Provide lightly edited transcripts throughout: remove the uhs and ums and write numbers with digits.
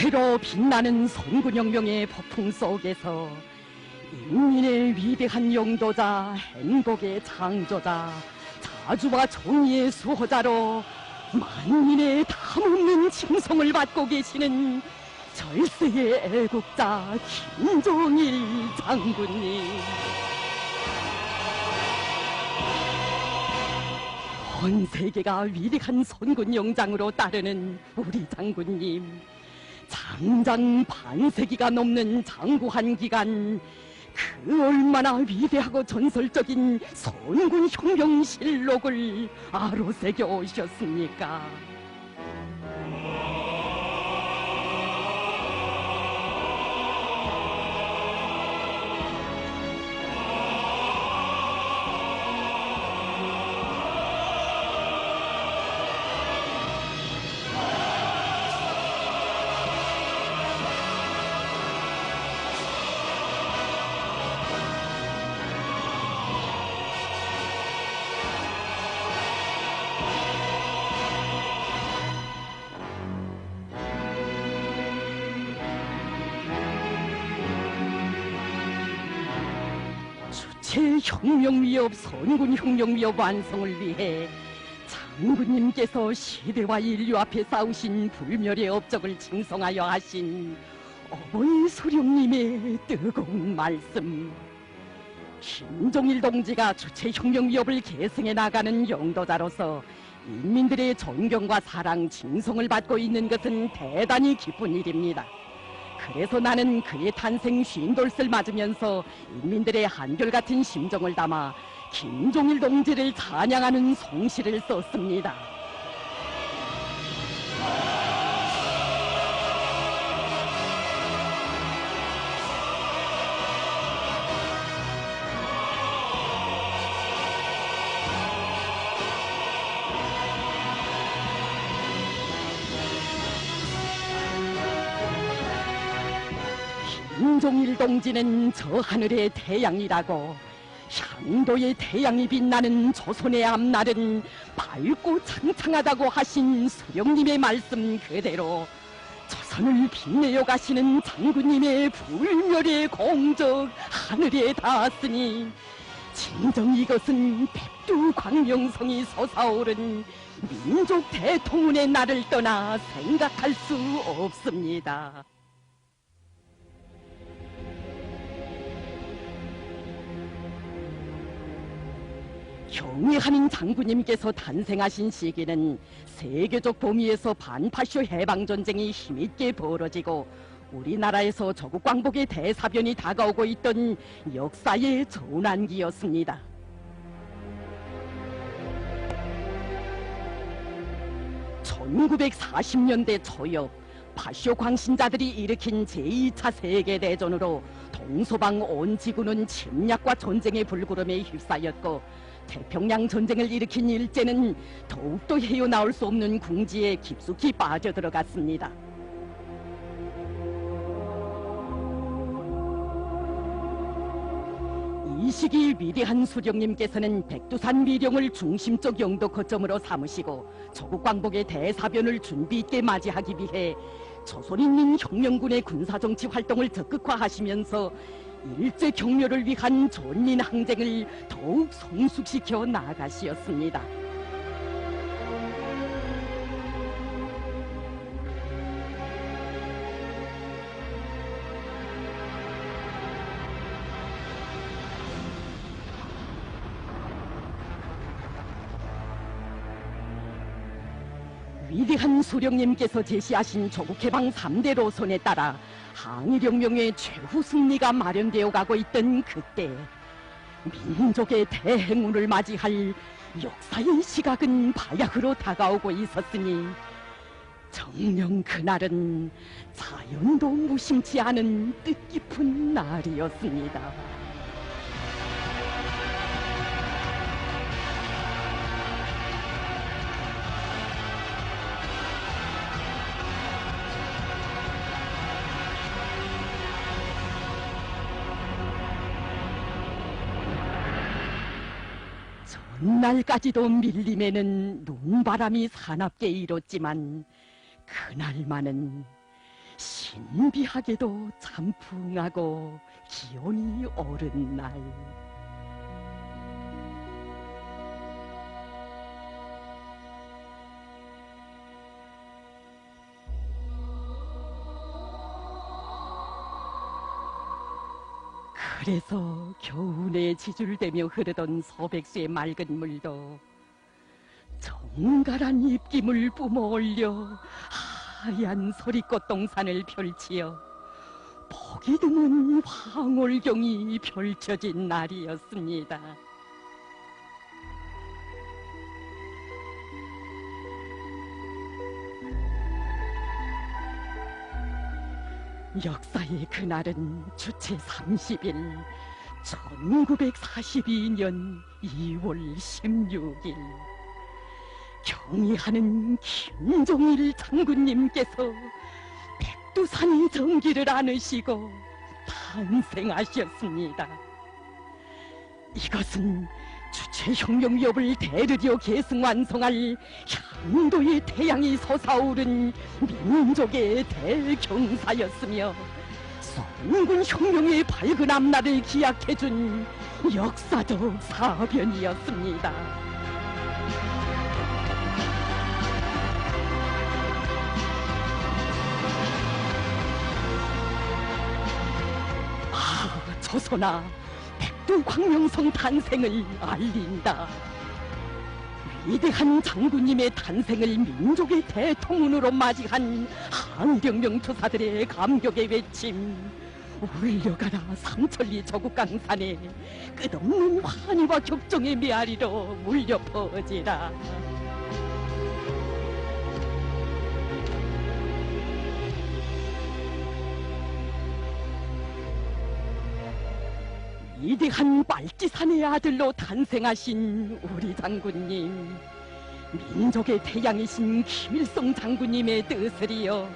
빛으로 빛나는 선군혁명의 폭풍 속에서 인민의 위대한 용도자, 행복의 창조자, 자주와 정의의 수호자로 만민의 담없는 칭송을 받고 계시는 절세의 애국자 김종일 장군님. 온 세계가 위대한 선군용장으로 따르는 우리 장군님. 장장 반세기가 넘는 장구한 기간, 그 얼마나 위대하고 전설적인 선군혁명실록을 아로새겨 오셨습니까? 제 혁명위협 선군혁명위협 완성을 위해 장군님께서 시대와 인류 앞에 싸우신 불멸의 업적을 칭송하여 하신 어머니 소령님의 뜨거운 말씀. 김종일 동지가 주체혁명위협을 계승해 나가는 영도자로서 인민들의 존경과 사랑, 칭송을 받고 있는 것은 대단히 기쁜 일입니다. 그래서 나는 그의 탄생 50돌을 맞으면서 인민들의 한결같은 심정을 담아 김종일 동지를 찬양하는 송시를 썼습니다. 김종일 동지는 저 하늘의 태양이라고, 향도의 태양이 빛나는 조선의 앞날은 밝고 창창하다고 하신 소령님의 말씀 그대로 조선을 빛내어 가시는 장군님의 불멸의 공적 하늘에 닿았으니 진정 이것은 백두광명성이 솟아오른 민족 대통운의 날을 떠나 생각할 수 없습니다. 경의하는 장군님께서 탄생하신 시기는 세계적 범위에서 반파쇼 해방전쟁이 힘있게 벌어지고 우리나라에서 조국 광복의 대사변이 다가오고 있던 역사의 전환기였습니다. (1940년대) 초엽 파쇼 광신자들이 일으킨 제2차 세계대전으로 동서방 온 지구는 침략과 전쟁의 불구름에 휩싸였고, 태평양 전쟁을 일으킨 일제는 더욱더 헤어나올 수 없는 궁지에 깊숙이 빠져들어갔습니다. 이 시기 위대한 수령님께서는 백두산 미령을 중심적 영도 거점으로 삼으시고 조국 광복의 대사변을 준비 있게 맞이하기 위해 조선인민혁명군의 군사정치 활동을 적극화하시면서 일제 경멸을 위한 전민 항쟁을 더욱 성숙시켜 나가시었습니다. 위대한 수령님께서 제시하신 조국해방 3대 노선에 따라 항일혁명의 최후 승리가 마련되어 가고 있던 그때, 민족의 대행운을 맞이할 역사의 시각은 바야흐로 다가오고 있었으니 정녕 그날은 자연도 무심치 않은 뜻깊은 날이었습니다. 전날까지도 밀림에는 눈바람이 사납게 일었지만 그날만은 신비하게도 참풍하고 기온이 오른 날, 그래서 겨우내 지줄대며 흐르던 소백수의 맑은 물도 정갈한 입김을 뿜어올려 하얀 소리꽃 동산을 펼치어 보기 드문 황홀경이 펼쳐진 날이었습니다. 역사의 그날은 주체 30일 1942년 2월 16일 경의하는 김종일 장군님께서 백두산의 정기를 안으시고 탄생하셨습니다. 이것은 주체혁명위협을 대르려 계승완성할 향도의 태양이 솟아오른 민족의 대경사였으며 선군혁명의 밝은 앞날을 기약해준 역사적 사변이었습니다. 조선아, 백두광명성 탄생을 알린다. 위대한 장군님의 탄생을 민족의 대통운으로 맞이한 한병명 투사들의 감격의 외침, 울려가라 삼천리 저국강산에 끝없는 환희와 격정의 메아리로 울려 퍼지라. 위대한 빨치산의 아들로 탄생하신 우리 장군님, 민족의 태양이신 김일성 장군님의 뜻을 이어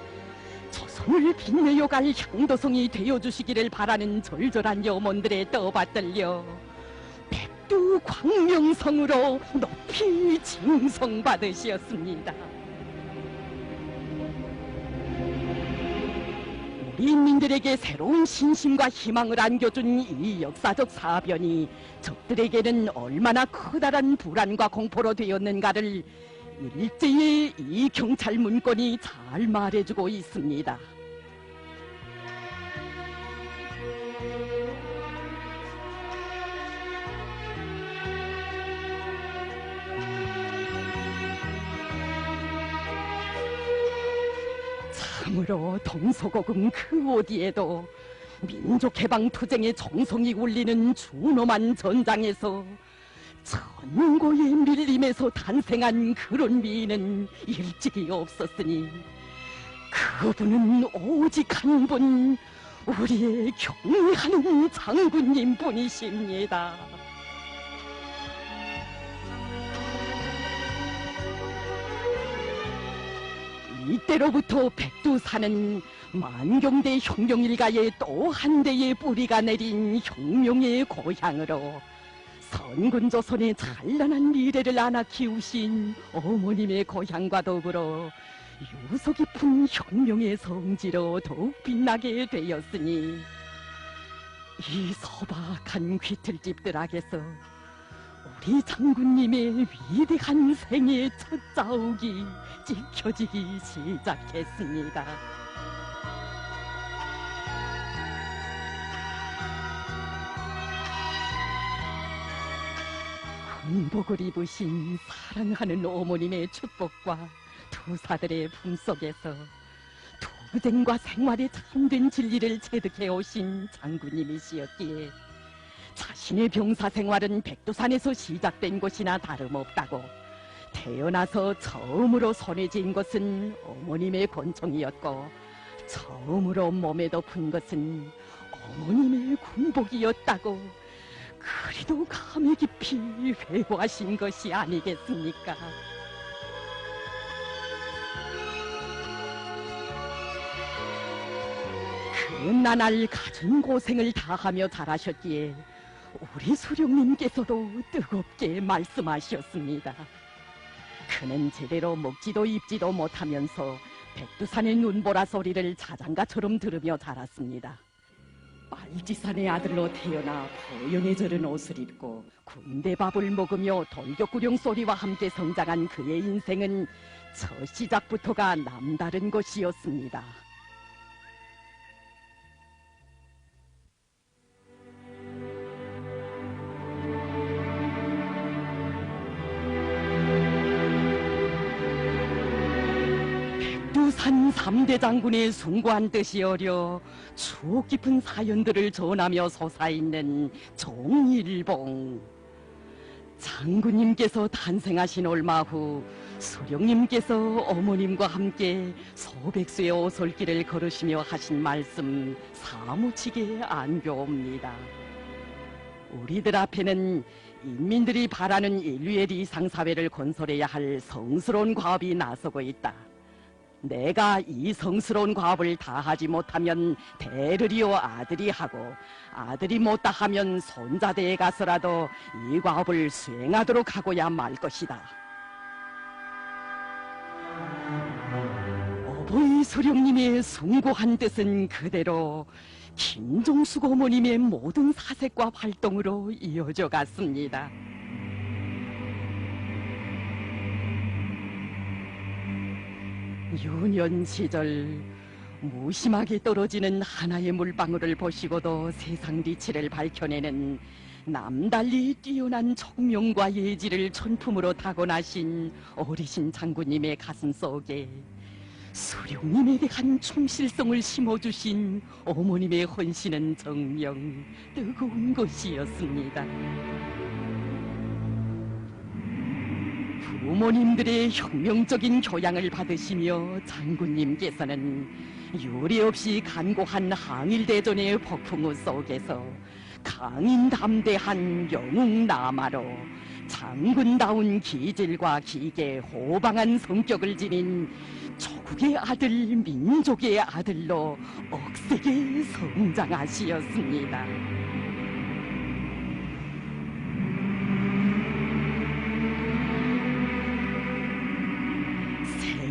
조선을 빛내어갈 향도성이 되어주시기를 바라는 절절한 염원들에 떠받들려 백두광명성으로 높이 징성받으시었습니다. 우리 인민들에게 새로운 신심과 희망을 안겨준 이 역사적 사변이 적들에게는 얼마나 커다란 불안과 공포로 되었는가를 일제의 이 경찰 문건이 잘 말해주고 있습니다. 참으로 동서고금 그 어디에도 민족해방투쟁의 정성이 울리는 준엄한 전장에서 천고의 밀림에서 탄생한 그런 미인은 일찍이 없었으니 그분은 오직 한 분, 우리의 경의하는 장군님 뿐이십니다. 이때로부터 백두산은 만경대 혁명일가의 또 한 대의 뿌리가 내린 혁명의 고향으로 선군조선의 찬란한 미래를 안아 키우신 어머님의 고향과 더불어 유서 깊은 혁명의 성지로 더욱 빛나게 되었으니 이 소박한 귀틀집들에게서 우리 장군님의 위대한 생의 첫 자욱이 찍혀지기 시작했습니다. 군복을 입으신 사랑하는 어머님의 축복과 투사들의 품속에서 투쟁과 생활의 참된 진리를 체득해 오신 장군님이시었기에 자신의 병사 생활은 백두산에서 시작된 것이나 다름없다고, 태어나서 처음으로 손에 쥔 것은 어머님의 권총이었고 처음으로 몸에 덮은 것은 어머님의 군복이었다고 그리도 감회 깊이 회고하신 것이 아니겠습니까? 그 나날 갖은 고생을 다하며 자라셨기에 우리 수령님께서도 뜨겁게 말씀하셨습니다. 그는 제대로 먹지도 입지도 못하면서 백두산의 눈보라 소리를 자장가처럼 들으며 자랐습니다. 빨지산의 아들로 태어나 포연에 절은 옷을 입고 군대밥을 먹으며 돌격구령 소리와 함께 성장한 그의 인생은 첫 시작부터가 남다른 것이었습니다. 백두산 3대 장군의 숭고한 뜻이 어려 추억 깊은 사연들을 전하며 솟아있는 종일봉. 장군님께서 탄생하신 얼마 후 수령님께서 어머님과 함께 소백수의 오솔길을 걸으시며 하신 말씀 사무치게 안겨옵니다. 우리들 앞에는 인민들이 바라는 인류의 이상사회를 건설해야 할 성스러운 과업이 나서고 있다. 내가 이 성스러운 과업을 다하지 못하면 대르리오 아들이 하고, 아들이 못다 하면 손자대에 가서라도 이 과업을 수행하도록 하고야 말 것이다. 어버이 수령님의 숭고한 뜻은 그대로 김종숙 어머님의 모든 사색과 활동으로 이어져 갔습니다. 유년 시절 무심하게 떨어지는 하나의 물방울을 보시고도 세상 리치를 밝혀내는 남달리 뛰어난 총명과 예지를 천품으로 타고나신 어리신 장군님의 가슴 속에 수령님에 대한 충실성을 심어주신 어머님의 헌신은 정녕 뜨거운 것이었습니다. 부모님들의 혁명적인 교양을 받으시며 장군님께서는 유례없이 간고한 항일대전의 폭풍우 속에서 강인담대한 영웅남아로 장군다운 기질과 기계 호방한 성격을 지닌 조국의 아들, 민족의 아들로 억세게 성장하시었습니다.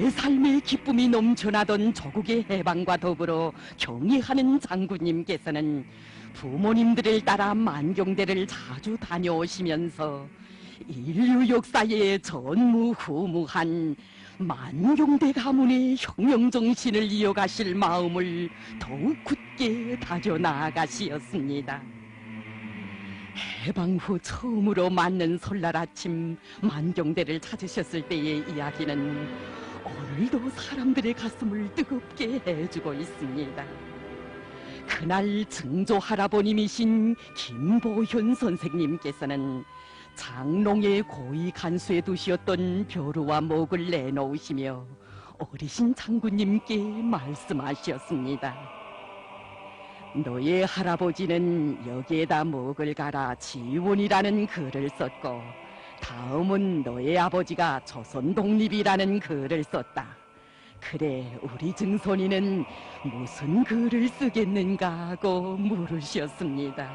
새 삶의 기쁨이 넘쳐나던 조국의 해방과 더불어 경의하는 장군님께서는 부모님들을 따라 만경대를 자주 다녀오시면서 인류 역사에 전무후무한 만경대 가문의 혁명정신을 이어가실 마음을 더욱 굳게 다져나가시었습니다. 해방 후 처음으로 맞는 설날 아침 만경대를 찾으셨을 때의 이야기는 오늘도 사람들의 가슴을 뜨겁게 해주고 있습니다. 그날 증조 할아버님이신 김보현 선생님께서는 장롱에 고이 간수에 두셨던 벼루와 목을 내놓으시며 어리신 장군님께 말씀하셨습니다. 너의 할아버지는 여기에다 목을 갈아 지원이라는 글을 썼고, 다음은 너의 아버지가 조선 독립이라는 글을 썼다. 그래, 우리 증손이는 무슨 글을 쓰겠는가 하고 물으셨습니다.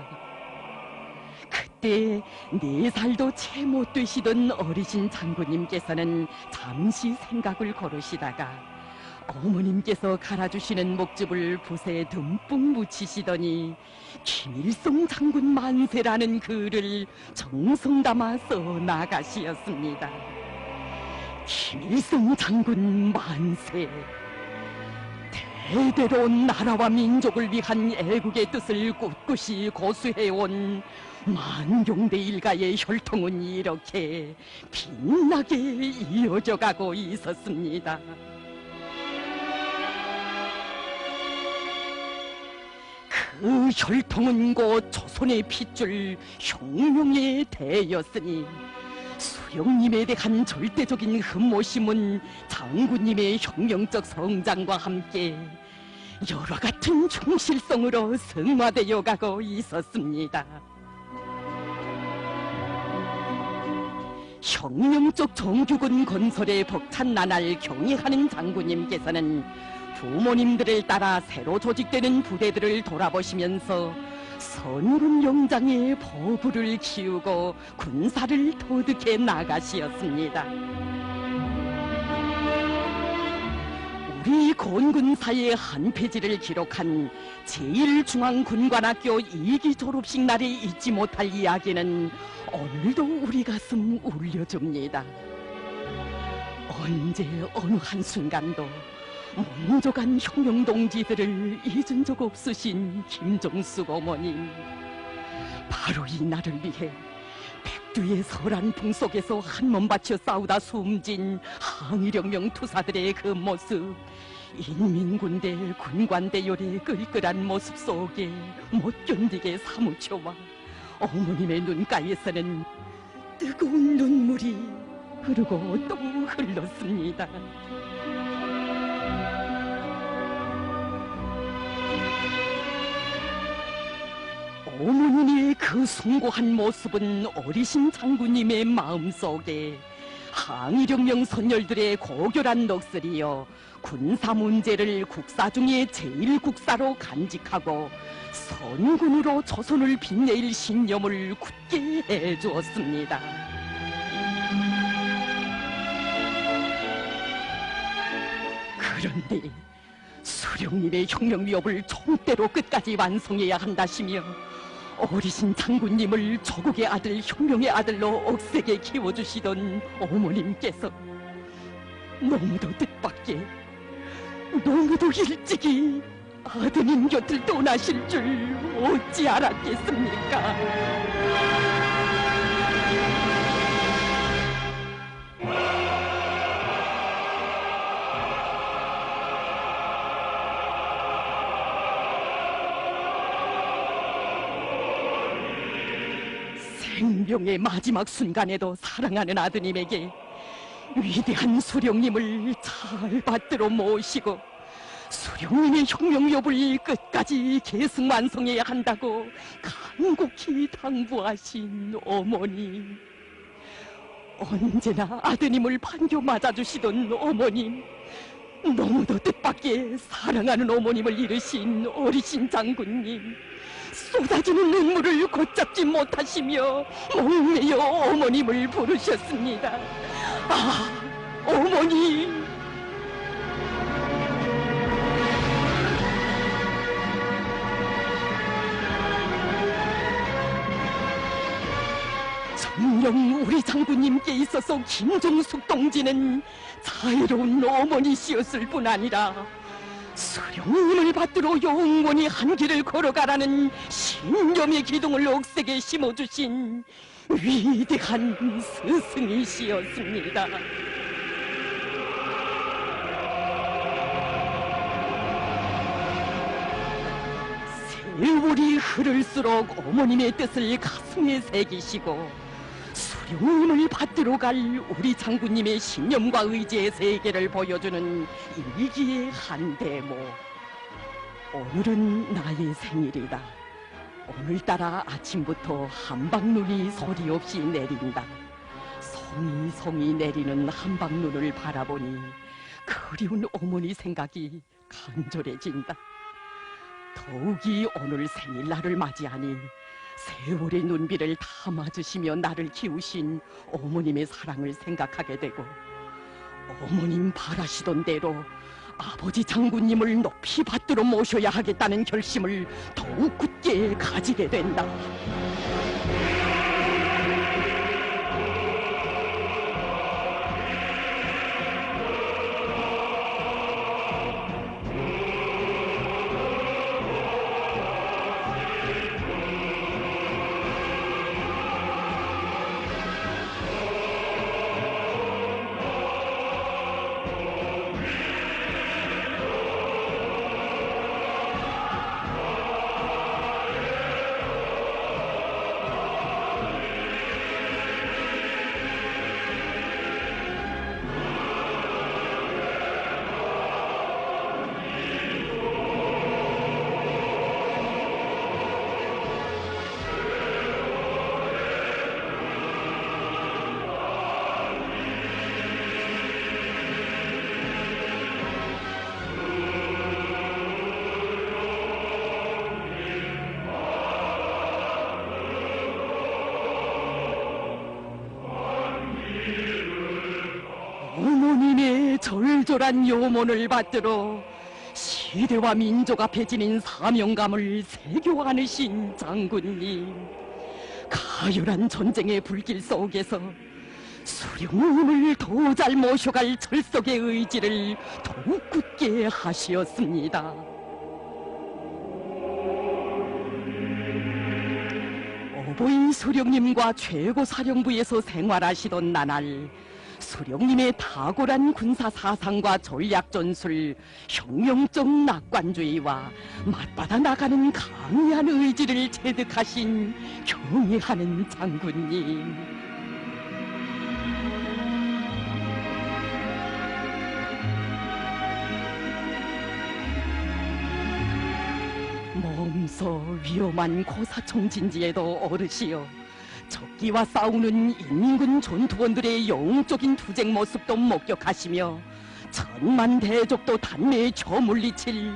그때 4살도 채 못 되시던 어리신 장군님께서는 잠시 생각을 거르시다가 어머님께서 갈아주시는 목즙을 붓에 듬뿍 묻히시더니 김일성 장군 만세라는 글을 정성 담아 써 나가시었습니다. 김일성 장군 만세. 대대로 나라와 민족을 위한 애국의 뜻을 꿋꿋이 고수해온 만경대 일가의 혈통은 이렇게 빛나게 이어져 가고 있었습니다. 그 혈통은 곧 조선의 핏줄 혁명의 대였으니 수령님에 대한 절대적인 흠모심은 장군님의 혁명적 성장과 함께 여러 같은 충실성으로 승화되어 가고 있었습니다. 혁명적 정규군 건설에 벅찬 나날 경의하는 장군님께서는 부모님들을 따라 새로 조직되는 부대들을 돌아보시면서 선군 영장의 포부를 키우고 군사를 터득해 나가시었습니다. 우리 건군사의 한 페이지를 기록한 제1중앙군관학교 2기 졸업식 날에 잊지 못할 이야기는 오늘도 우리 가슴 울려줍니다. 언제 어느 한순간도 몽족한 혁명동지들을 잊은 적 없으신 김종숙 어머님, 바로 이 날을 위해 백두의 설한 풍 속에서 한 몸 바쳐 싸우다 숨진 항일혁명 투사들의 그 모습, 인민군대 군관대열의 끌끌한 모습 속에 못 견디게 사무쳐와 어머님의 눈가에서는 뜨거운 눈물이 흐르고 또 흘렀습니다. 어머님의 그 숭고한 모습은 어리신 장군님의 마음속에 항일혁명 선열들의 고결한 넋을이어 군사 문제를 국사 중에 제1국사로 간직하고 선군으로 조선을 빛내일 신념을 굳게 해주었습니다. 그런데 수령님의 혁명위협을 총대로 끝까지 완성해야 한다시며 어리신 장군님을 조국의 아들, 혁명의 아들로 억세게 키워주시던 어머님께서 너무도 뜻밖의, 너무도 일찍이 아드님 곁을 떠나실 줄 어찌 알았겠습니까? 생명의 마지막 순간에도 사랑하는 아드님에게 위대한 수령님을 잘 받들어 모시고 수령님의 혁명여부를 끝까지 계승완성해야 한다고 간곡히 당부하신 어머님, 언제나 아드님을 반겨 맞아주시던 어머님, 너무도 뜻밖의 사랑하는 어머님을 잃으신 어리신 장군님, 쏟아지는 눈물을 곧잡지 못하시며 목매어 어머님을 부르셨습니다. 아, 어머니! 정녕 우리 장군님께 있어서 김종숙 동지는 자유로운 어머니시였을 뿐 아니라 수령님을 받들어 영원히 한 길을 걸어가라는 신념의 기둥을 억세게 심어주신 위대한 스승이시였습니다. 세월이 흐를수록 어머님의 뜻을 가슴에 새기시고 수령님을 받들어 갈 우리 장군님의 신념과 의지의 세계를 보여주는 일기의 한 대목. 오늘은 나의 생일이다. 오늘따라 아침부터 한방눈이 소리 없이 내린다. 성이성이 내리는 한방눈을 바라보니 그리운 어머니 생각이 간절해진다. 더욱이 오늘 생일날을 맞이하니 세월의 눈비를 다 맞으시며 나를 키우신 어머님의 사랑을 생각하게 되고 어머님 바라시던 대로 아버지 장군님을 높이 받들어 모셔야 하겠다는 결심을 더욱 굳게 가지게 된다. 절절한 요몬을 받들어 시대와 민족 앞에 지닌 사명감을 새겨 안으신 장군님, 가열한 전쟁의 불길 속에서 수령님을 더 잘 모셔갈 철석의 의지를 더욱 굳게 하시었습니다. 어버이 수령님과 최고사령부에서 생활하시던 나날, 수령님의 탁월한 군사 사상과 전략 전술, 혁명적 낙관주의와 맞받아 나가는 강인한 의지를 체득하신 경애하는 장군님. 몸소 위험한 고사총진지에도 어르시어 적기와 싸우는 인민군 전투원들의 영웅적인 투쟁 모습도 목격하시며 천만 대적도 단매에 쳐물리칠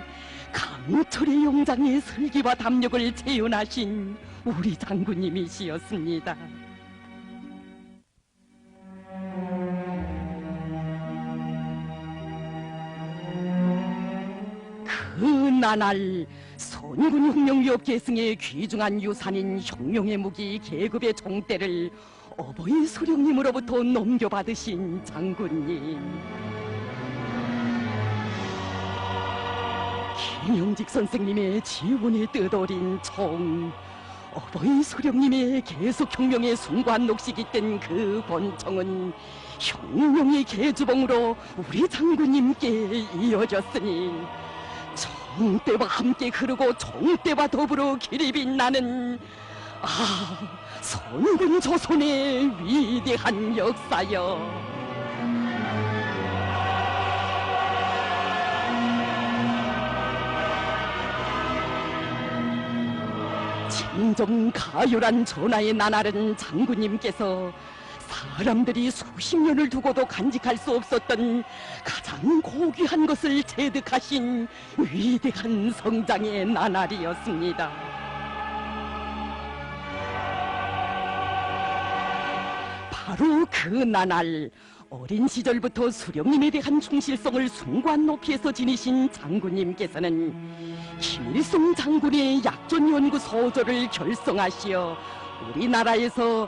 강철의 용장의 슬기와 담력을 재현하신 우리 장군님이시였습니다. 그 나날 선군혁명위협 계승의 귀중한 유산인 혁명의 무기 계급의 총대를 어버이 수령님으로부터 넘겨받으신 장군님, 김영직 선생님의 지원에 뜻어린 총, 어버이 수령님의 계속혁명의 숭고한 녹식이 뜬 그 권총은 혁명의 계주봉으로 우리 장군님께 이어졌으니 총대와 함께 흐르고 총대와 더불어 길이 빛나는 선군 조선의 위대한 역사여. 진정 가열한 전하의 나날은 장군님께서 사람들이 수십 년을 두고도 간직할 수 없었던 가장 고귀한 것을 체득하신 위대한 성장의 나날이었습니다. 바로 그 나날, 어린 시절부터 수령님에 대한 충실성을 숭고한 높이에서 지니신 장군님께서는 김일성 장군의 약전연구 소조를 결성하시어 우리나라에서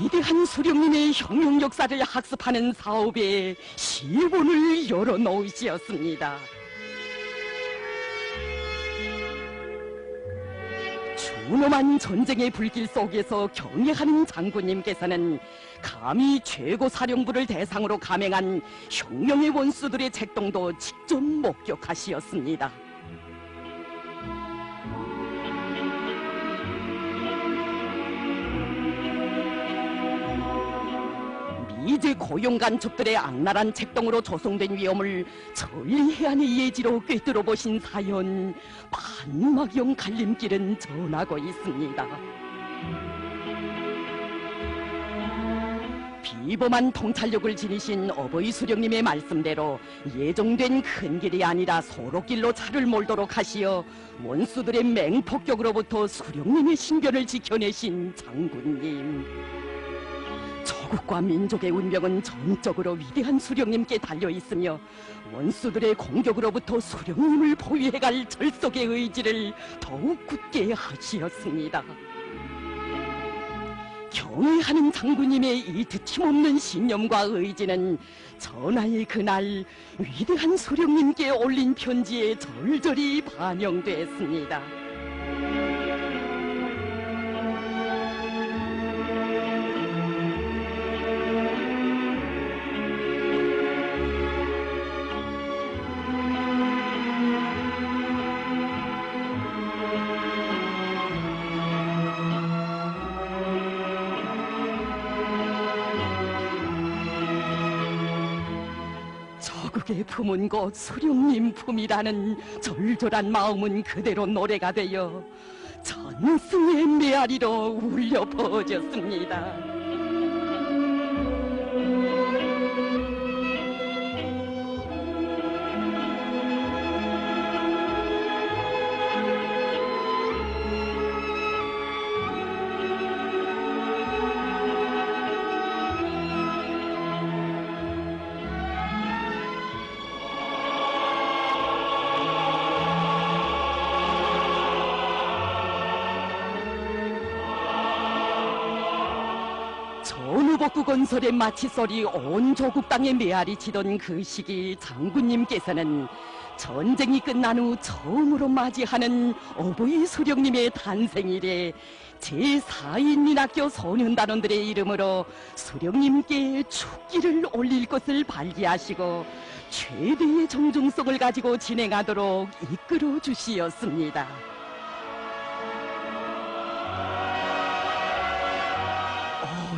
위대한 수령님의 혁명 역사를 학습하는 사업에 시본을 열어놓으시었습니다. 준엄한 전쟁의 불길 속에서 경애하는 장군님께서는 감히 최고사령부를 대상으로 감행한 혁명의 원수들의 책동도 직접 목격하시었습니다. 미제 고용 간첩들의 악랄한 책동으로 조성된 위험을 천리 해안의 예지로 꿰뚫어 보신 사연, 반막용 갈림길은 전하고 있습니다. 비범한 통찰력을 지니신 어버이 수령님의 말씀대로 예정된 큰 길이 아니라 소로길로 차를 몰도록 하시어 원수들의 맹폭격으로부터 수령님의 신변을 지켜내신 장군님, 조국과 민족의 운명은 전적으로 위대한 수령님께 달려있으며 원수들의 공격으로부터 수령님을 보위해갈 철석의 의지를 더욱 굳게 하시었습니다. 경애하는 장군님의 이 드침없는 신념과 의지는 전하의 그날 위대한 수령님께 올린 편지에 절절히 반영됐습니다. 적의 품은 곧 수령님 품이라는 절절한 마음은 그대로 노래가 되어 전승의 메아리로 울려 퍼졌습니다. 전우복구 건설의 마칫소리 온 조국 땅에 메아리 치던 그 시기 장군님께서는 전쟁이 끝난 후 처음으로 맞이하는 어버이 수령님의 탄생일에 제4인민학교 소년단원들의 이름으로 수령님께 축기를 올릴 것을 발기하시고 최대의 정중성을 가지고 진행하도록 이끌어 주시었습니다.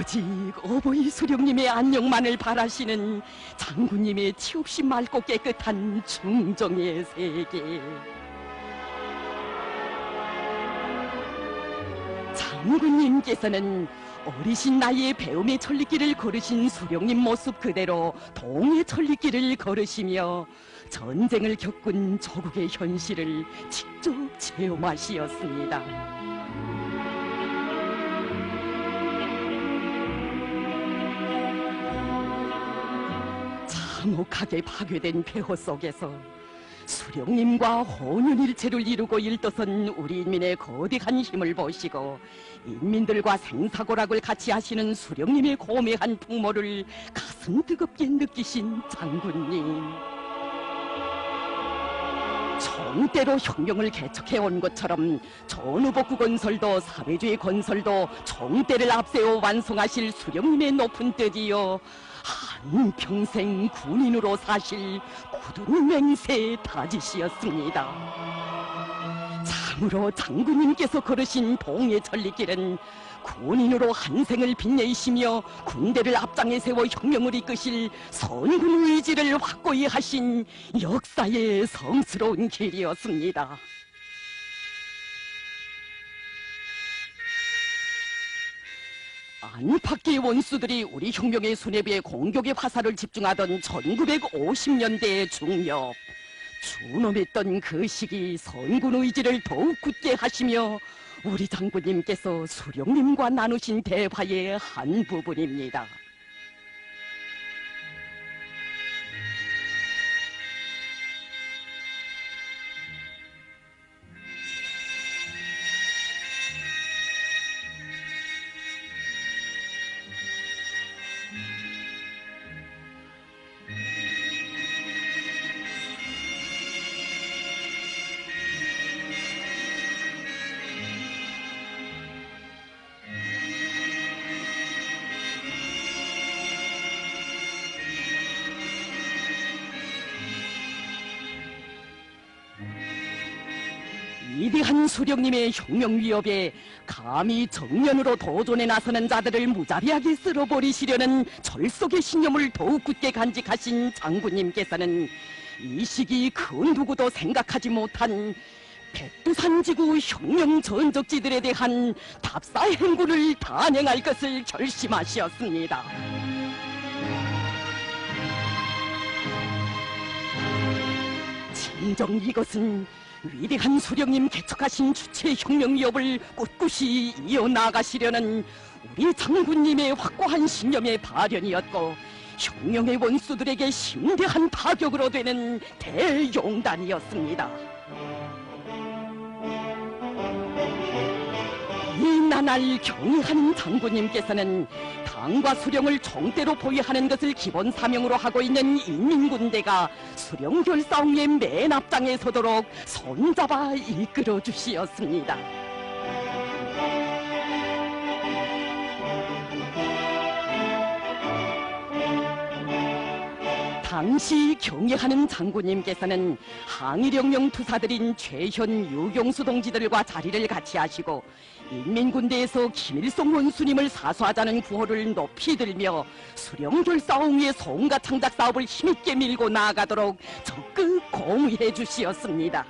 오직 어버이 수령님의 안녕만을 바라시는 장군님의 치없이 맑고 깨끗한 중정의 세계. 장군님께서는 어리신 나이에 배움의 천리길을 걸으신 수령님 모습 그대로 동의 천리길을 걸으시며 전쟁을 겪은 조국의 현실을 직접 체험하시었습니다. 참혹하게 파괴된 폐허 속에서 수령님과 혼연일체를 이루고 일떠선 우리 인민의 거대한 힘을 보시고 인민들과 생사고락을 같이 하시는 수령님의 고매한 풍모를 가슴 뜨겁게 느끼신 장군님. 총대로 혁명을 개척해온 것처럼 전우복구 건설도 사회주의 건설도 총대를 앞세워 완성하실 수령님의 높은 뜻이여 한평생 군인으로 사실 굳은 맹세 다지시였습니다. 참으로 장군님께서 걸으신 동해 천리길은 군인으로 한 생을 빛내시며 군대를 앞장에 세워 혁명을 이끄실 선군 의지를 확고히 하신 역사의 성스러운 길이었습니다. 안팎의 원수들이 우리 혁명의 수뇌부에 공격의 화살을 집중하던 1950년대의 중엽, 준엄했던 그 시기 선군 의지를 더욱 굳게 하시며 우리 장군님께서 수령님과 나누신 대화의 한 부분입니다. 위대한 수령님의 혁명 위협에 감히 정면으로 도전에 나서는 자들을 무자비하게 쓸어버리시려는 절속의 신념을 더욱 굳게 간직하신 장군님께서는 이 시기 그 누구도 생각하지 못한 백두산지구 혁명 전적지들에 대한 답사 행군을 단행할 것을 결심하셨습니다. 진정 이것은 위대한 수령님 개척하신 주체 혁명 위협을 꿋꿋이 이어나가시려는 우리 장군님의 확고한 신념의 발현이었고 혁명의 원수들에게 심대한 타격으로 되는 대용단이었습니다. 이 나날 경의하는 장군님께서는 당과 수령을 총대로 보위하는 것을 기본 사명으로 하고 있는 인민군대가 수령결 싸움의 맨 앞장에 서도록 손잡아 이끌어 주시었습니다. 당시 경의하는 장군님께서는 항일혁명 투사들인 최현, 유경수 동지들과 자리를 같이 하시고 인민군대에서 김일성 원수님을 사수하자는 구호를 높이 들며 수령결사옹의 송가 창작 사업을 힘있게 밀고 나아가도록 적극 공유해 주시었습니다.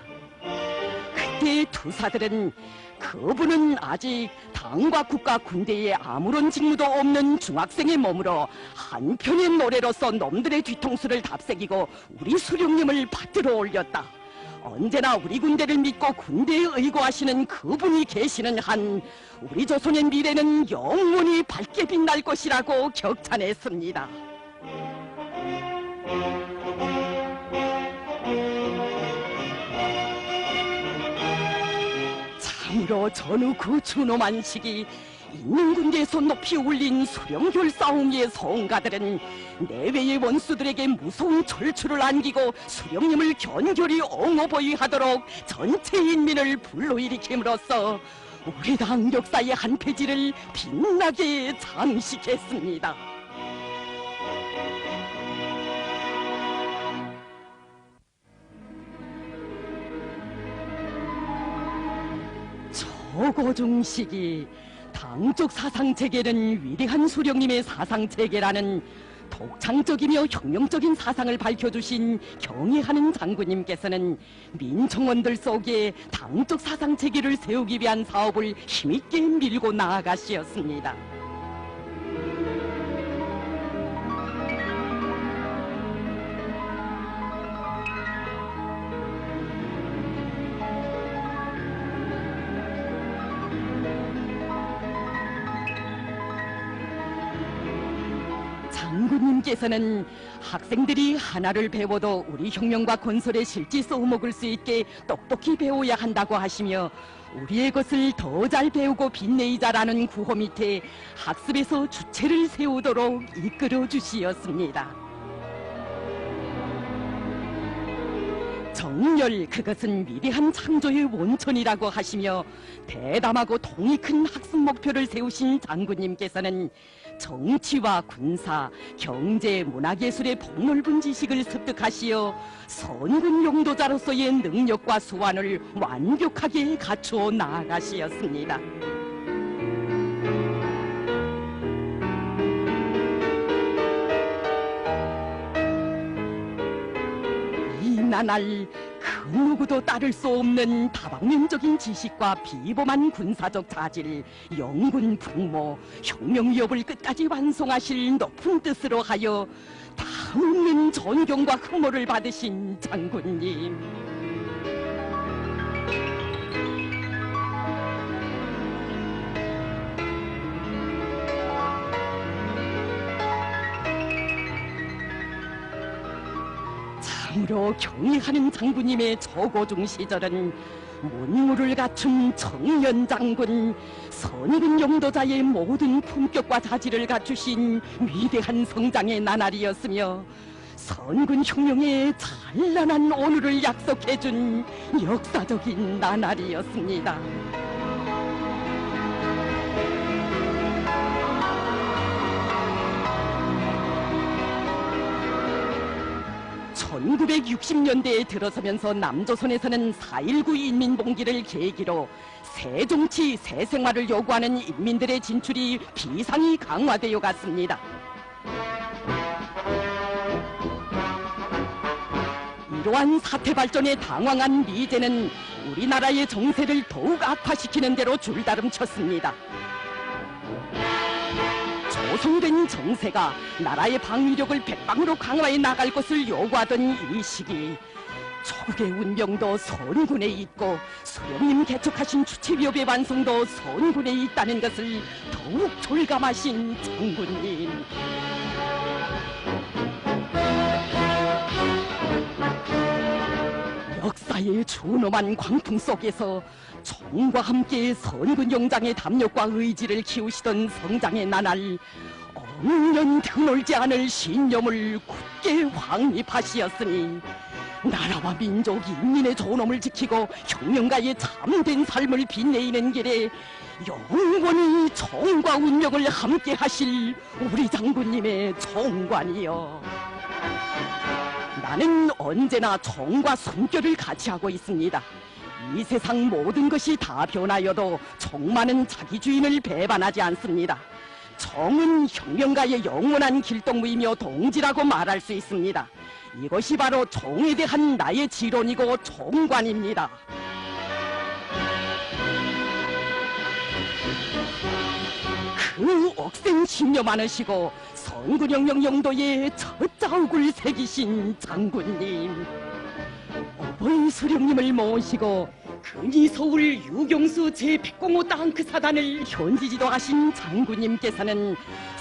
그때 투사들은 그분은 아직 당과 국가 군대에 아무런 직무도 없는 중학생의 몸으로 한편의 노래로서 놈들의 뒤통수를 답새기고 우리 수령님을 받들어 올렸다. 언제나 우리 군대를 믿고 군대에 의거하시는 그분이 계시는 한 우리 조선의 미래는 영원히 밝게 빛날 것이라고 격찬했습니다. 참으로 전후 그 준엄한 시기 있는 군대에서 높이 올린 수령결 싸움의 성가들은 내외의 원수들에게 무서운 절추를 안기고 수령님을 견결히 엉어보이하도록 전체 인민을 불러일으킴으로써 우리 당 역사의 한 페이지를 빛나게 장식했습니다. 저고중식이 당적 사상체계는 위대한 수령님의 사상체계라는 독창적이며 혁명적인 사상을 밝혀주신 경애하는 장군님께서는 민청원들 속에 당적 사상체계를 세우기 위한 사업을 힘있게 밀고 나아가시었습니다. 장군님께서는 학생들이 하나를 배워도 우리 혁명과 건설의 실지 써먹을 수 있게 똑똑히 배워야 한다고 하시며 우리의 것을 더 잘 배우고 빛내이자라는 구호 밑에 학습에서 주체를 세우도록 이끌어 주시었습니다. 정열, 그것은 위대한 창조의 원천이라고 하시며 대담하고 통이 큰 학습 목표를 세우신 장군님께서는 정치와 군사, 경제, 문화예술의 폭넓은 지식을 습득하시어 선군 용도자로서의 능력과 수완을 완벽하게 갖추어 나아가시었습니다. 이 나날 그 누구도 따를 수 없는 다방면적인 지식과 비범한 군사적 자질, 영군 풍모, 혁명 위협을 끝까지 완성하실 높은 뜻으로 하여 다없는 존경과 흠모를 받으신 장군님. 참으로 경애하는 장군님의 저고중 시절은 문무를 갖춘 청년장군, 선군 용도자의 모든 품격과 자질을 갖추신 위대한 성장의 나날이었으며 선군 혁명의 찬란한 오늘을 약속해준 역사적인 나날이었습니다. 1960년대에 들어서면서 남조선에서는 4.19 인민봉기를 계기로 새 정치, 새 생활을 요구하는 인민들의 진출이 비상이 강화되어 갔습니다. 이러한 사태 발전에 당황한 미제는 우리나라의 정세를 더욱 악화시키는 대로 줄다름쳤습니다. 조성된 정세가 나라의 방위력을 백방으로 강화해 나갈 것을 요구하던 이 시기, 조국의 운명도 선군에 있고 수령님 개척하신 주체위협의 완성도 선군에 있다는 것을 더욱 졸감하신 장군님. 역사의 준엄한 광풍 속에서 총과 함께 선군 용장의 담력과 의지를 키우시던 성장의 나날, 억년 드놀지 않을 신념을 굳게 확립하시었으니 나라와 민족, 인민의 존엄을 지키고 혁명가의 참된 삶을 빛내이는 길에 영원히 총과 운명을 함께 하실 우리 장군님의 총관이여, 나는 언제나 총과 숨결을 같이 하고 있습니다. 이 세상 모든 것이 다 변하여도 총만은 자기 주인을 배반하지 않습니다. 총은 혁명가의 영원한 길동무이며 동지라고 말할 수 있습니다. 이것이 바로 총에 대한 나의 지론이고 총관입니다. 그 억센 신념 많으시고 선군혁명 용도의 첫 자욱을 새기신 장군님, 어버이 수령님을 모시고 근이 서울 유경수 제105 땅크 사단을 현지 지도하신 장군님께서는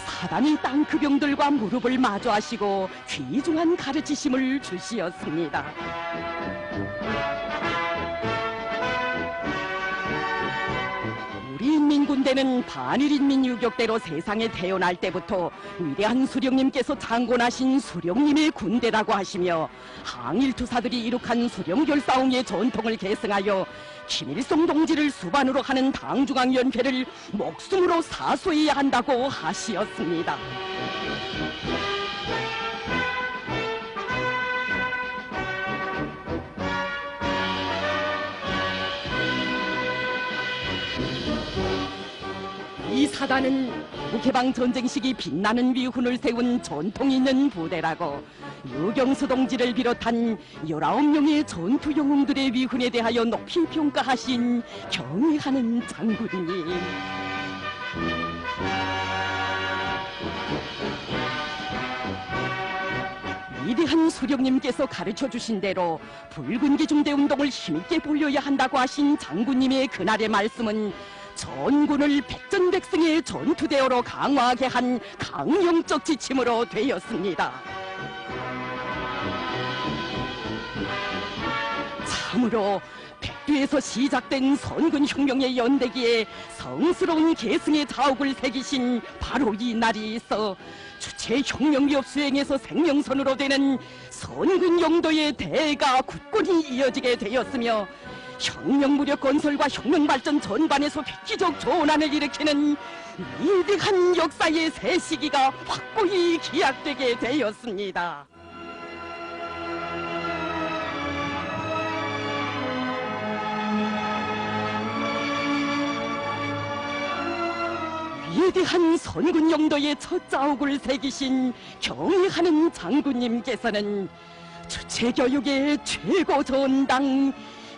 사단의 땅크 병들과 무릎을 마주하시고 귀중한 가르치심을 주시었습니다. 우리 인민군대는 반일인민 유격대로 세상에 태어날 때부터 위대한 수령님께서 창건하신 수령님의 군대라고 하시며 항일투사들이 이룩한 수령결사옹의 전통을 계승하여 김일성 동지를 수반으로 하는 당중앙연회를 목숨으로 사수해야 한다고 하시었습니다. 이 사단은 북해방 전쟁 시기 빛나는 위훈을 세운 전통 있는 부대라고 유경수 동지를 비롯한 19명의 전투 영웅들의 위훈에 대하여 높이 평가하신 경의하는 장군님. 위대한 수령님께서 가르쳐주신 대로 붉은 기중대 운동을 힘있게 벌려야 한다고 하신 장군님의 그날의 말씀은 전군을 백전백승의 전투대어로 강화하게 한 강령적 지침으로 되었습니다. 참으로 백두에서 시작된 선군혁명의 연대기에 성스러운 계승의 자욱을 새기신 바로 이 날이 있어 주체 혁명기업 수행에서 생명선으로 되는 선군영도의 대가 굳건히 이어지게 되었으며 혁명무력 건설과 혁명발전 전반에서 획기적 전환을 일으키는 위대한 역사의 새 시기가 확고히 기약되게 되었습니다. 위대한 선군영도의 첫 자욱을 새기신 경의하는 장군님께서는 주체교육의 최고 전당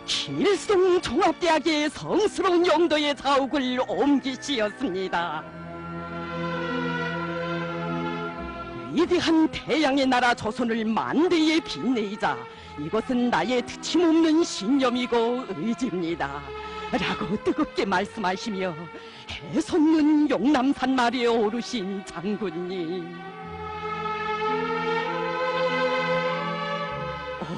길송 종합대학의 성스러운 영도의 자욱을 옮기시었습니다. 위대한 태양의 나라 조선을 만대에 빛내이자 이것은 나의 트침없는 신념이고 의지입니다. 라고 뜨겁게 말씀하시며 해솟는 용남산 마리에 오르신 장군님.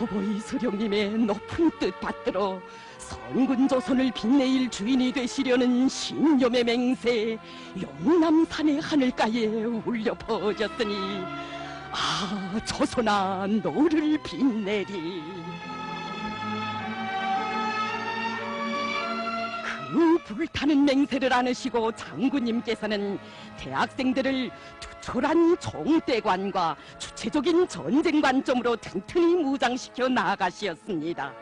어버이 수령님의 높은 뜻 받들어 선군조선을 빛내일 주인이 되시려는 신념의 맹세 용남산의 하늘가에 울려 퍼졌으니 아 조선아 너를 빛내리. 그 불타는 맹세를 안으시고 장군님께서는 대학생들을 투철한 총대관과 주체적인 전쟁 관점으로 튼튼히 무장시켜 나아가시었습니다.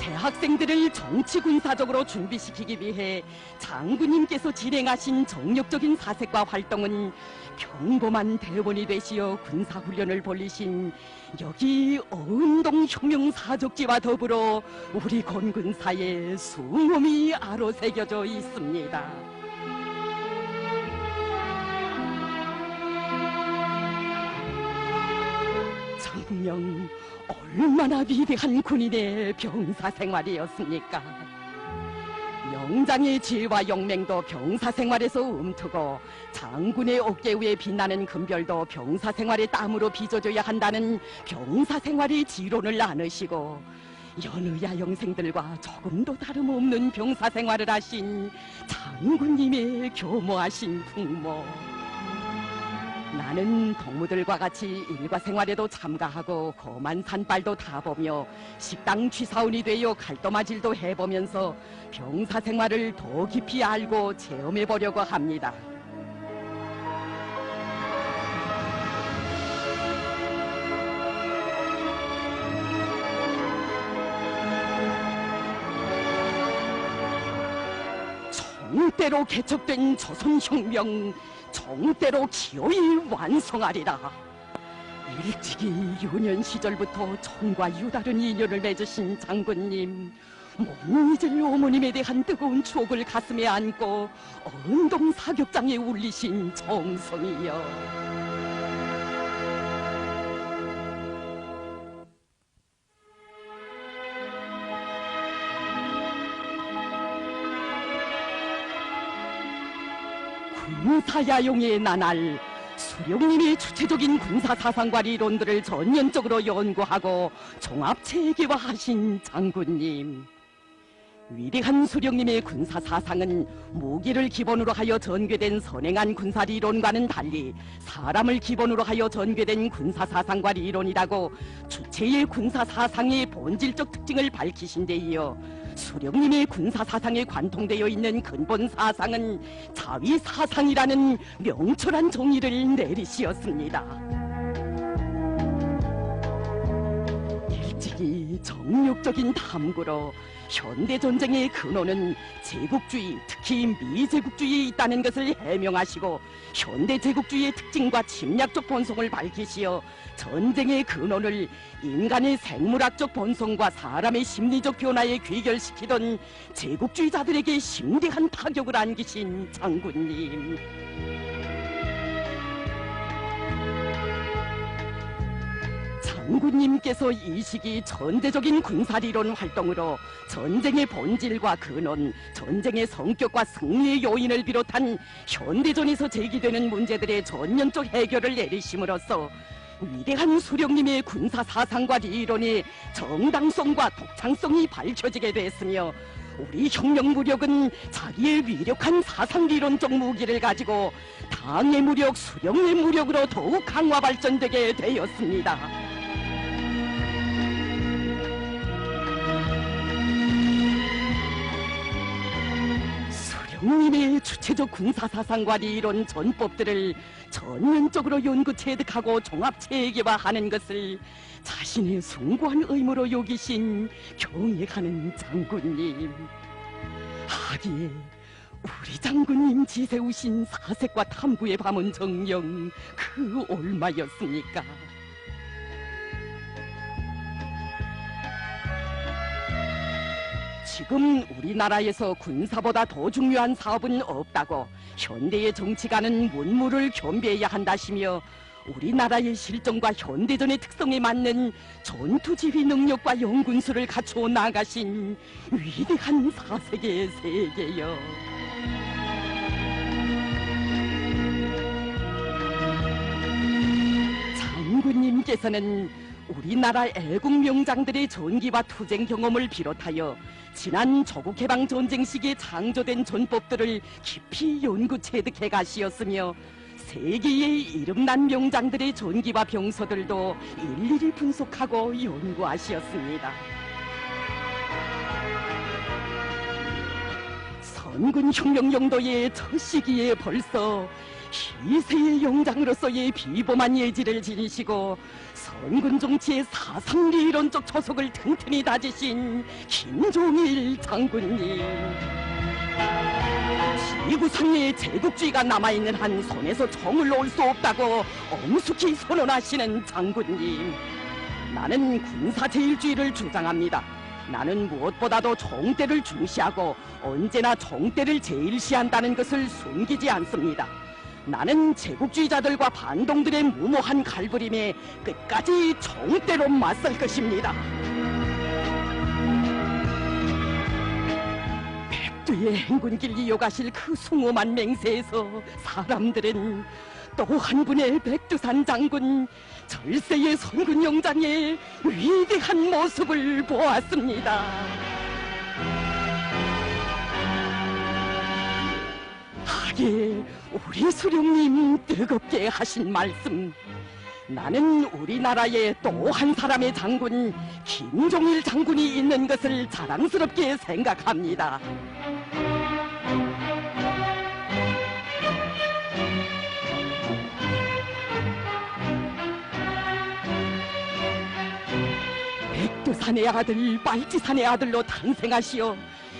대학생들을 정치군사적으로 준비시키기 위해 장군님께서 진행하신 정력적인 사색과 활동은 평범한 대원이 되시어 군사훈련을 벌리신 여기 어은동 혁명사족지와 더불어 우리 건군사에 숭엄히 아로새겨져 있습니다. 정녕 얼마나 위대한 군인의 병사생활이었습니까? 명장의 지혜와 용맹도 병사생활에서 움트고 장군의 어깨 위에 빛나는 금별도 병사생활의 땀으로 빚어줘야 한다는 병사생활의 지론을 나누시고 여느 야영생들과 조금도 다름없는 병사생활을 하신 장군님의 교모하신 풍모. 나는 동무들과 같이 일과생활에도 참가하고 험한 산발도 타보며 식당 취사원이 되어 칼도마질도 해보면서 병사생활을 더 깊이 알고 체험해보려고 합니다. 정대로 개척된 조선혁명 정대로 기어이 완성하리라. 일찍이 유년 시절부터 총과 유다른 인연을 맺으신 장군님, 못 잊을 어머님에 대한 뜨거운 추억을 가슴에 안고 언동 사격장에 울리신 정성이여. 군사야용의 나날, 수령님이 주체적인 군사사상과 이론들을 전면적으로 연구하고 종합체계화하신 장군님. 위대한 수령님의 군사 사상은 무기를 기본으로 하여 전개된 선행한 군사 리론과는 달리 사람을 기본으로 하여 전개된 군사 사상과 리론이라고 주체의 군사 사상의 본질적 특징을 밝히신 데 이어 수령님의 군사 사상에 관통되어 있는 근본 사상은 자위 사상이라는 명철한 정의를 내리시었습니다. 일찍이 정욕적인 탐구로 현대전쟁의 근원은 제국주의, 특히 미제국주의에 있다는 것을 해명하시고 현대제국주의의 특징과 침략적 본성을 밝히시어 전쟁의 근원을 인간의 생물학적 본성과 사람의 심리적 변화에 귀결시키던 제국주의자들에게 심대한 타격을 안기신 장군님. 장군님께서 이 시기 전대적인 군사리론 활동으로 전쟁의 본질과 근원, 전쟁의 성격과 승리의 요인을 비롯한 현대전에서 제기되는 문제들의 전면적 해결을 내리심으로써 위대한 수령님의 군사 사상과 리론이 정당성과 독창성이 밝혀지게 됐으며 우리 혁명 무력은 자기의 위력한 사상리론적 무기를 가지고 당의 무력, 수령의 무력으로 더욱 강화 발전되게 되었습니다. 수령님의 주체적 군사사상과 리론 전법들을 전면적으로 연구 체득하고 종합 체계화하는 것을 자신의 숭고한 의무로 여기신 경애하는 장군님. 하기에 우리 장군님 지새우신 사색과 탐구의 밤은 정녕 그 얼마였습니까? 지금 우리나라에서 군사보다 더 중요한 사업은 없다고 현대의 정치가는 문무를 겸비해야 한다시며 우리나라의 실정과 현대전의 특성에 맞는 전투지휘 능력과 영군수를 갖추어 나가신 위대한 사색의 세계여. 장군님께서는 우리나라 애국 명장들의 전기와 투쟁 경험을 비롯하여 지난 조국해방 전쟁 시기에 창조된 전법들을 깊이 연구 체득해 가시었으며 세계의 이름난 명장들의 전기와 병서들도 일일이 분석하고 연구하시었습니다. 선군혁명영도의 첫 시기에 벌써 희세의 영장으로서의 비범한 예지를 지니시고 선군 정치의 사상리론적 초석을 튼튼히 다지신 김종일 장군님. 지구상에 제국주의가 남아있는 한 손에서 총을 놓을 수 없다고 엄숙히 선언하시는 장군님. 나는 군사제일주의를 주장합니다. 나는 무엇보다도 총대를 중시하고 언제나 총대를 제일시한다는 것을 숨기지 않습니다. 나는 제국주의자들과 반동들의 무모한 갈부림에 끝까지 총대로 맞설 것입니다. 백두의 행군길 이어가실 그 숭엄한 맹세에서 사람들은 또 한 분의 백두산 장군 절세의 선군 영장의 위대한 모습을 보았습니다. 하기에 우리 수령님 뜨겁게 하신 말씀, 나는 우리나라에 또 한 사람의 장군 김종일 장군이 있는 것을 자랑스럽게 생각합니다. 백두산의 아들, 빨치산의 아들로 탄생하시어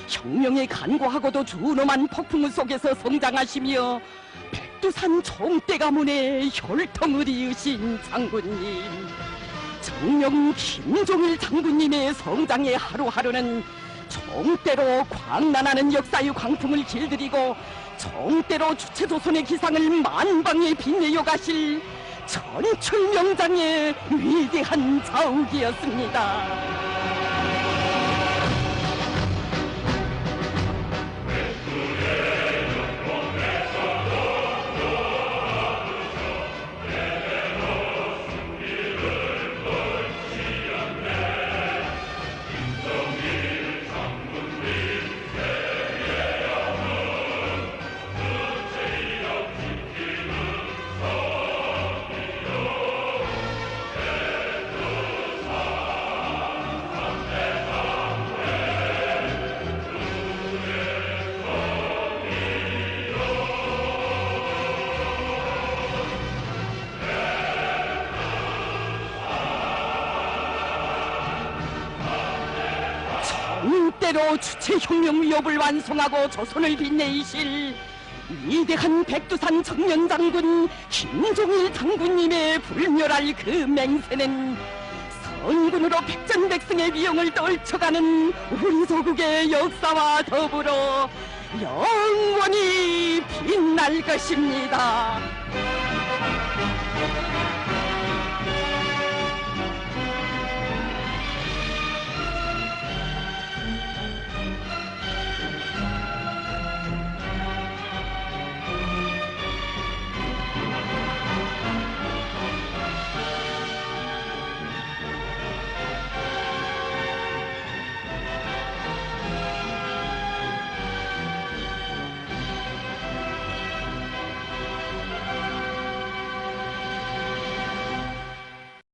혁명에 간과하고도 준엄한 폭풍 속에서 성장하시며 백두산 총대 가문의 혈통을 이으신 장군님. 정령 김종일 장군님의 성장의 하루하루는 총대로 광란하는 역사의 광풍을 길들이고 총대로 주체조선의 기상을 만방에 빛내어 가실 전출명장의 위대한 자욱이었습니다. 제대로 주체혁명 위협을 완성하고 조선을 빛내이실 위대한 백두산 청년장군 김종일 장군님의 불멸할 그 맹세는 선군으로 백전백승의 위용을 떨쳐가는 우리 조국의 역사와 더불어 영원히 빛날 것입니다.